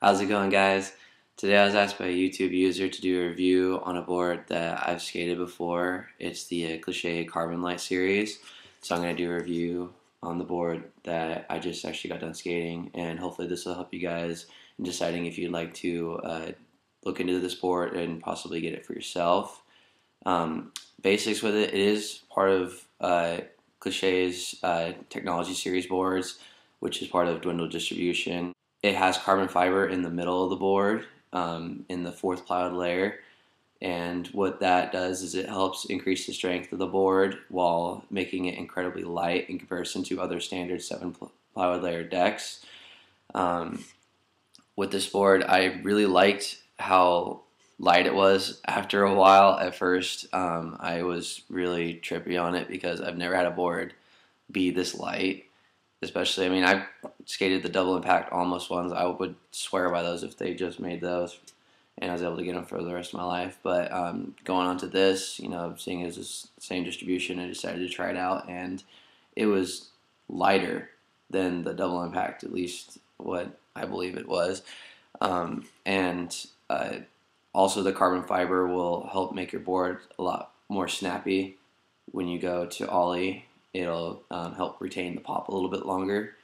How's it going, guys? Today I was asked by a YouTube user to do a review on a board that I've skated before. It's the Cliche CarbonLight series. So I'm going to do a review on the board that I just actually got done skating, and hopefully this will help you guys in deciding if you'd like to look into this board and possibly get it for yourself. Basics with it is part of Cliche's technology series boards, which is part of Dwindle distribution. It has carbon fiber in the middle of the board, in the fourth plywood layer, and what that does is it helps increase the strength of the board while making it incredibly light in comparison to other standard 7 plywood layer decks. With this board, I really liked how light it was after a while. At first, I was really trippy on it because I've never had a board be this light. Especially, I mean, I've skated the double impact almost ones. I would swear by those if they just made those, and I was able to get them for the rest of my life. But going on to this, seeing as it's the same distribution, I decided to try it out, and it was lighter than the double impact, at least what I believe it was. And also the carbon fiber will help make your board a lot more snappy when you go to ollie. It'll help retain the pop a little bit longer.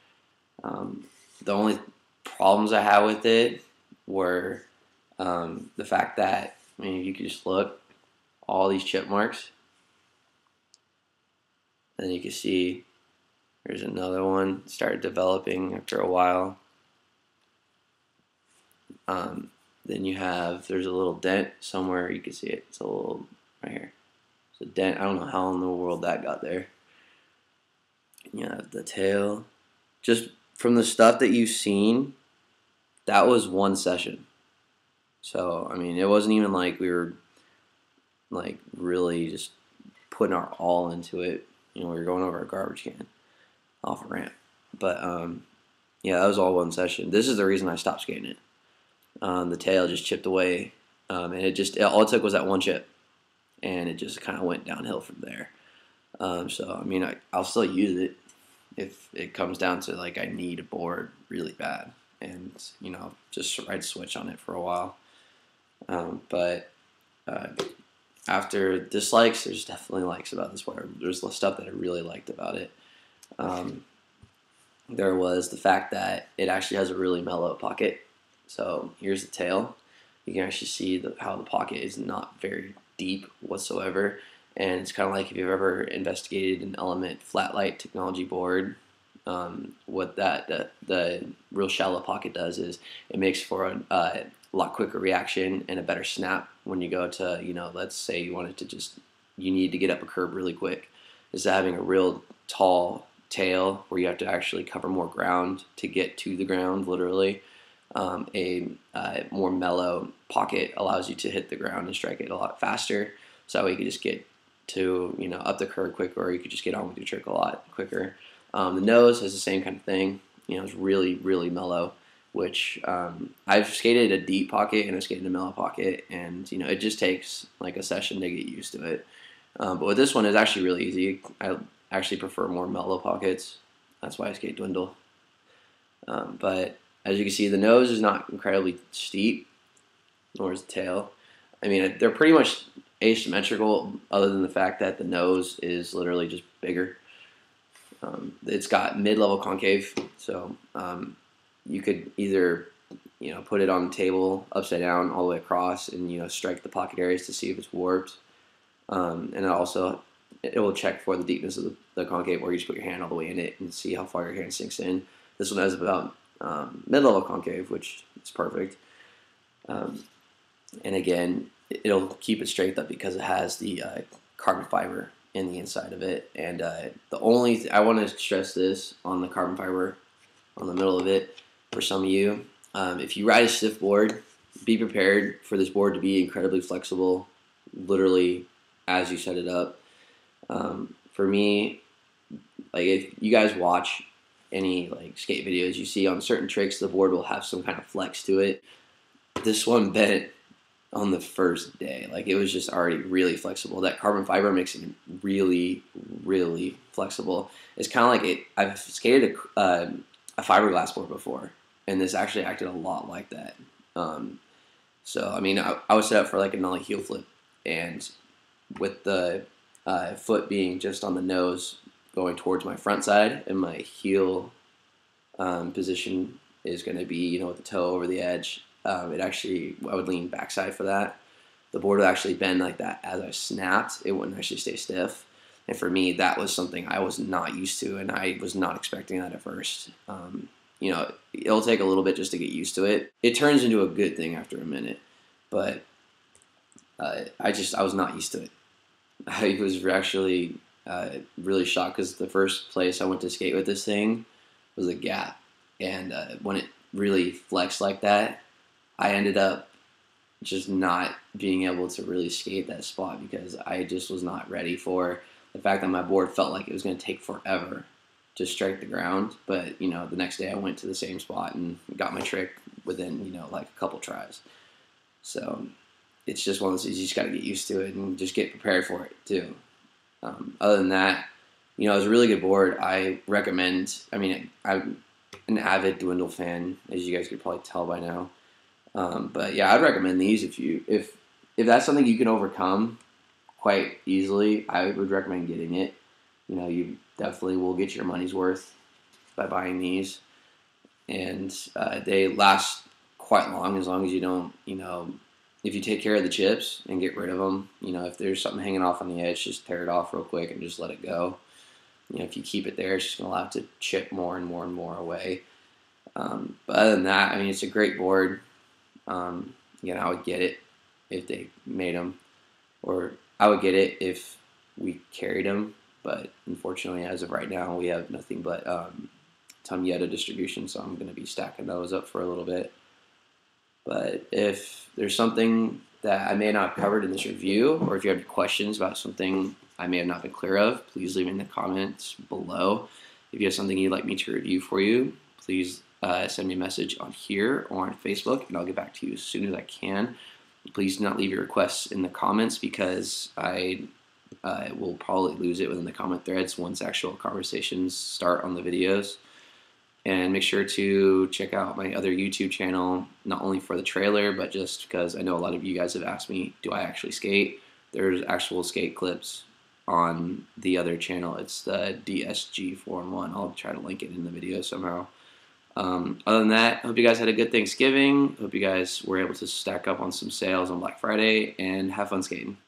The only problems I had with it were the fact that, I mean, if you could just look, all these chip marks, and you can see there's another one started developing after a while. Then there's a little dent somewhere, you can see it, it's a little, right here. It's a dent, I don't know how in the world that got there. You have the tail. Just from the stuff that you've seen, that was one session. So, I mean, it wasn't even like we were like really just putting our all into it. We were going over a garbage can off a ramp. But yeah, that was all one session. This is the reason I stopped skating it. The tail just chipped away, and all it took was that one chip, and it just kind of went downhill from there. So, I mean, I'll still use it if it comes down to, like, I need a board really bad, and, just ride switch on it for a while. But after dislikes, there's definitely likes about this board. There's stuff that I really liked about it. There was the fact that it actually has a really mellow pocket. So here's the tail. You can actually see how the pocket is not very deep whatsoever. And it's kind of like if you've ever investigated an Element flat light technology board, what the real shallow pocket does is it makes for a lot quicker reaction and a better snap when you go to, let's say you need to get up a curb really quick. Instead of having a real tall tail where you have to actually cover more ground to get to the ground, literally, a more mellow pocket allows you to hit the ground and strike it a lot faster. So that way you can just get to, up the curb quicker, or you could just get on with your trick a lot quicker. The nose has the same kind of thing. It's really, really mellow, which I've skated a deep pocket and I've skated a mellow pocket, and, it just takes like a session to get used to it. But with this one, it's actually really easy. I actually prefer more mellow pockets. That's why I skate Dwindle. But as you can see, the nose is not incredibly steep, nor is the tail. I mean, they're pretty much asymmetrical, other than the fact that the nose is literally just bigger. It's got mid-level concave, so you could either put it on the table upside down all the way across and strike the pocket areas to see if it's warped, and it will check for the deepness of the concave, where you just put your hand all the way in it and see how far your hand sinks in. This one has about mid-level concave, which is perfect. And again, it'll keep it straight up because it has the carbon fiber in the inside of it. And the only I want to stress this on the carbon fiber on the middle of it for some of you. If you ride a stiff board, be prepared for this board to be incredibly flexible, literally as you set it up. For me, like, if you guys watch any skate videos, you see on certain tricks the board will have some kind of flex to it. This one bent on the first day. Like, it was just already really flexible. That carbon fiber makes it really, really flexible. It's kind of like I've skated a fiberglass board before, and this actually acted a lot like that. So I mean, I was set up for like a nollie heel flip, and with the foot being just on the nose going towards my front side, and my heel position is going to be, you know, with the toe over the edge. It actually, I would lean backside for that. The board would actually bend like that as I snapped. It wouldn't actually stay stiff. And for me, that was something I was not used to, and I was not expecting that at first. You know, it'll take a little bit just to get used to it. It turns into a good thing after a minute, but I was not used to it. I was actually really shocked because the first place I went to skate with this thing was a Gap, and when it really flexed like that, I ended up just not being able to really skate that spot because I just was not ready for the fact that my board felt like it was going to take forever to strike the ground. But, you know, the next day I went to the same spot and got my trick within, you know, like a couple tries. So it's just one of those things, you just got to get used to it and just get prepared for it too. Other than that, you know, it was a really good board. I recommend, I mean, I'm an avid Dwindle fan, as you guys could probably tell by now. But yeah, I'd recommend these if that's something you can overcome quite easily. I would recommend getting it. You know, you definitely will get your money's worth by buying these, and they last quite long as you don't, you know, if you take care of the chips and get rid of them. You know, if there's something hanging off on the edge, just tear it off real quick and just let it go. You know, if you keep it there, it's just going to allow it to chip more and more and more away. But other than that, I mean, it's a great board. Again, I would get it if they made them, or I would get it if we carried them. But unfortunately, as of right now, we have nothing but Tamieta distribution, so I'm going to be stacking those up for a little bit. But if there's something that I may not have covered in this review, or if you have questions about something I may have not been clear of, please leave it in the comments below. If you have something you'd like me to review for you, please send me a message on here or on Facebook, and I'll get back to you as soon as I can. Please do not leave your requests in the comments because I will probably lose it within the comment threads once actual conversations start on the videos. And make sure to check out my other YouTube channel, not only for the trailer, but just because I know a lot of you guys have asked me, do I actually skate? There's actual skate clips on the other channel. It's the DSG 4-in-1. I'll try to link it in the video somehow. Other than that, I hope you guys had a good Thanksgiving. Hope you guys were able to stack up on some sales on Black Friday and have fun skating.